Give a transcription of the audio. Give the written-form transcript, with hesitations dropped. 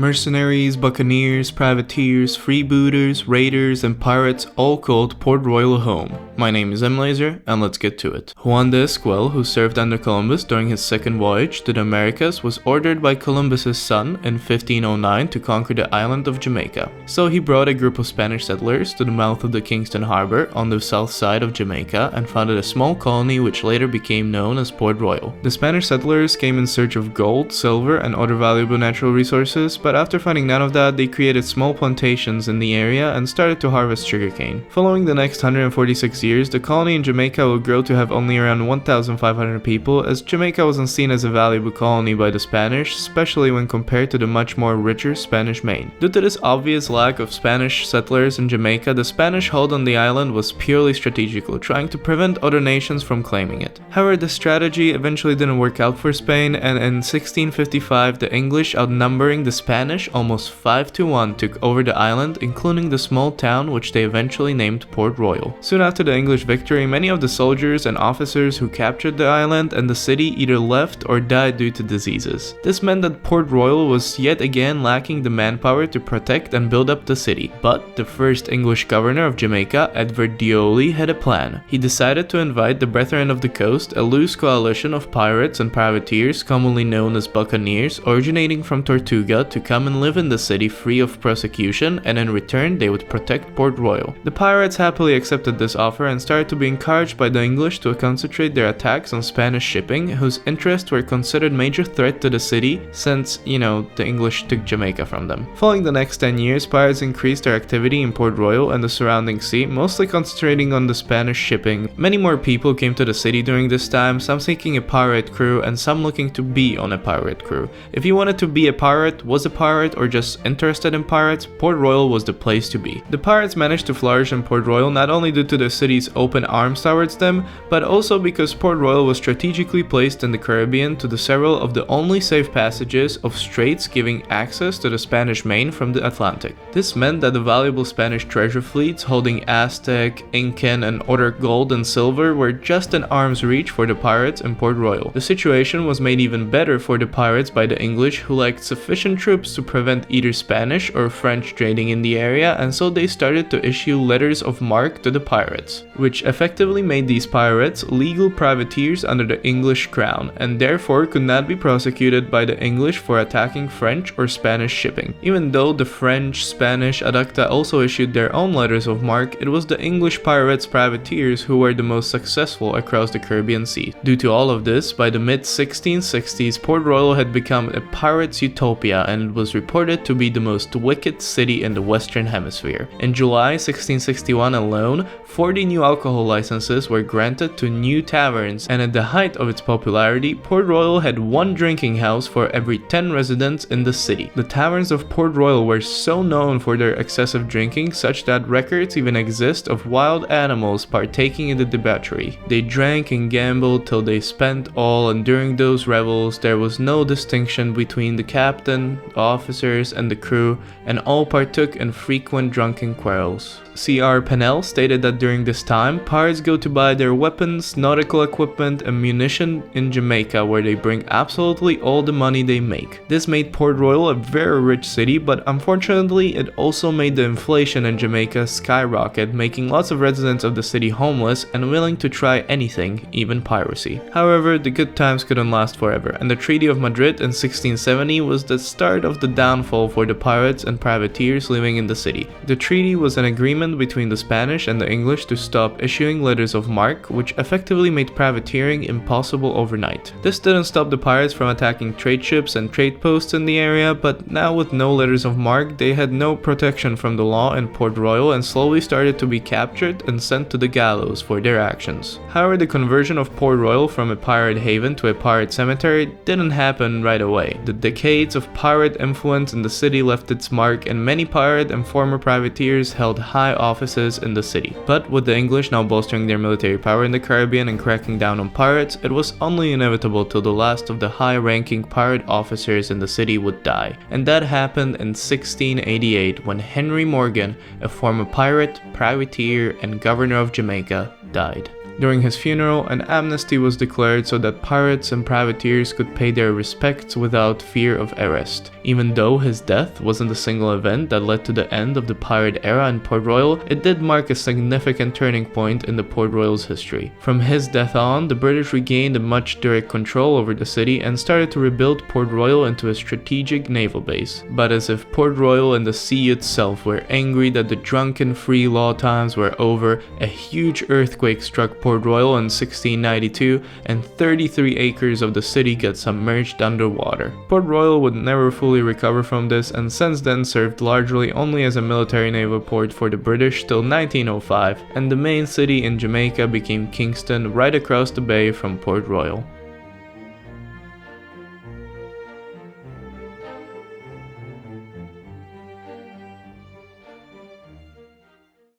Mercenaries, buccaneers, privateers, freebooters, raiders, and pirates all called Port Royal home. My name is Laser, and let's get to it. Juan de Esquivel, who served under Columbus during his second voyage to the Americas, was ordered by Columbus's son in 1509 to conquer the island of Jamaica. So he brought a group of Spanish settlers to the mouth of the Kingston Harbor on the south side of Jamaica and founded a small colony which later became known as Port Royal. The Spanish settlers came in search of gold, silver, and other valuable natural resources, but after finding none of that, they created small plantations in the area and started to harvest sugarcane. Following the next 146 years, the colony in Jamaica will grow to have only around 1,500 people, as Jamaica wasn't seen as a valuable colony by the Spanish, especially when compared to the much more richer Spanish Main. Due to this obvious lack of Spanish settlers in Jamaica, the Spanish hold on the island was purely strategical, trying to prevent other nations from claiming it. However, the strategy eventually didn't work out for Spain, and in 1655, the English, outnumbering the Spanish almost 5-1, took over the island, including the small town which they eventually named Port Royal. Soon after the English victory, many of the soldiers and officers who captured the island and the city either left or died due to diseases. This meant that Port Royal was yet again lacking the manpower to protect and build up the city. But the first English governor of Jamaica, Edward Dioli, had a plan. He decided to invite the Brethren of the Coast, a loose coalition of pirates and privateers commonly known as buccaneers, originating from Tortuga, to come and live in the city free of prosecution, and in return they would protect Port Royal. The pirates happily accepted this offer and started to be encouraged by the English to concentrate their attacks on Spanish shipping, whose interests were considered major threat to the city since, the English took Jamaica from them. Following the next 10 years, pirates increased their activity in Port Royal and the surrounding sea, mostly concentrating on the Spanish shipping. Many more people came to the city during this time, some seeking a pirate crew and some looking to be on a pirate crew. If you wanted to be a pirate, was a pirate, or just interested in pirates, Port Royal was the place to be. The pirates managed to flourish in Port Royal not only due to the city's open arms towards them, but also because Port Royal was strategically placed in the Caribbean to the several of the only safe passages of straits giving access to the Spanish Main from the Atlantic. This meant that the valuable Spanish treasure fleets holding Aztec, Incan, and other gold and silver were just in arm's reach for the pirates in Port Royal. The situation was made even better for the pirates by the English, who lacked sufficient troops to prevent either Spanish or French trading in the area, and so they started to issue letters of marque to the pirates, which effectively made these pirates legal privateers under the English crown, and therefore could not be prosecuted by the English for attacking French or Spanish shipping. Even though the French, Spanish, Adacta also issued their own letters of marque, it was the English pirates privateers who were the most successful across the Caribbean Sea. Due to all of this, by the mid-1660s, Port Royal had become a pirate's utopia, and it was reported to be the most wicked city in the Western Hemisphere. In July 1661 alone, 40 new alcohol licenses were granted to new taverns, and at the height of its popularity, Port Royal had one drinking house for every 10 residents in the city. The taverns of Port Royal were so known for their excessive drinking, such that records even exist of wild animals partaking in the debauchery. They drank and gambled till they spent all, and during those revels there was no distinction between the captain, the officers, and the crew, and all partook in frequent drunken quarrels. C.R. Pennell stated that during this time, pirates go to buy their weapons, nautical equipment, and munition in Jamaica, where they bring absolutely all the money they make. This made Port Royal a very rich city, but unfortunately it also made the inflation in Jamaica skyrocket, making lots of residents of the city homeless and willing to try anything, even piracy. However, the good times couldn't last forever, and the Treaty of Madrid in 1670 was the start of the downfall for the pirates and privateers living in the city. The treaty was an agreement between the Spanish and the English to stop issuing letters of marque, which effectively made privateering impossible overnight. This didn't stop the pirates from attacking trade ships and trade posts in the area, but now with no letters of marque, they had no protection from the law in Port Royal and slowly started to be captured and sent to the gallows for their actions. However, the conversion of Port Royal from a pirate haven to a pirate cemetery didn't happen right away. The decades of pirate influence in the city left its mark, and many pirate and former privateers held high offices in the city. But with the English now bolstering their military power in the Caribbean and cracking down on pirates, it was only inevitable till the last of the high-ranking pirate officers in the city would die. And that happened in 1688 when Henry Morgan, a former pirate, privateer, and governor of Jamaica, died. During his funeral, an amnesty was declared so that pirates and privateers could pay their respects without fear of arrest. Even though his death wasn't a single event that led to the end of the pirate era in Port Royal, it did mark a significant turning point in the Port Royal's history. From his death on, the British regained a much direct control over the city and started to rebuild Port Royal into a strategic naval base. But as if Port Royal and the sea itself were angry that the drunken free law times were over, a huge earthquake struck Port Royal in 1692 and 33 acres of the city got submerged underwater. Port Royal would never fully recover from this and since then served largely only as a military naval port for the British till 1905, and the main city in Jamaica became Kingston right across the bay from Port Royal.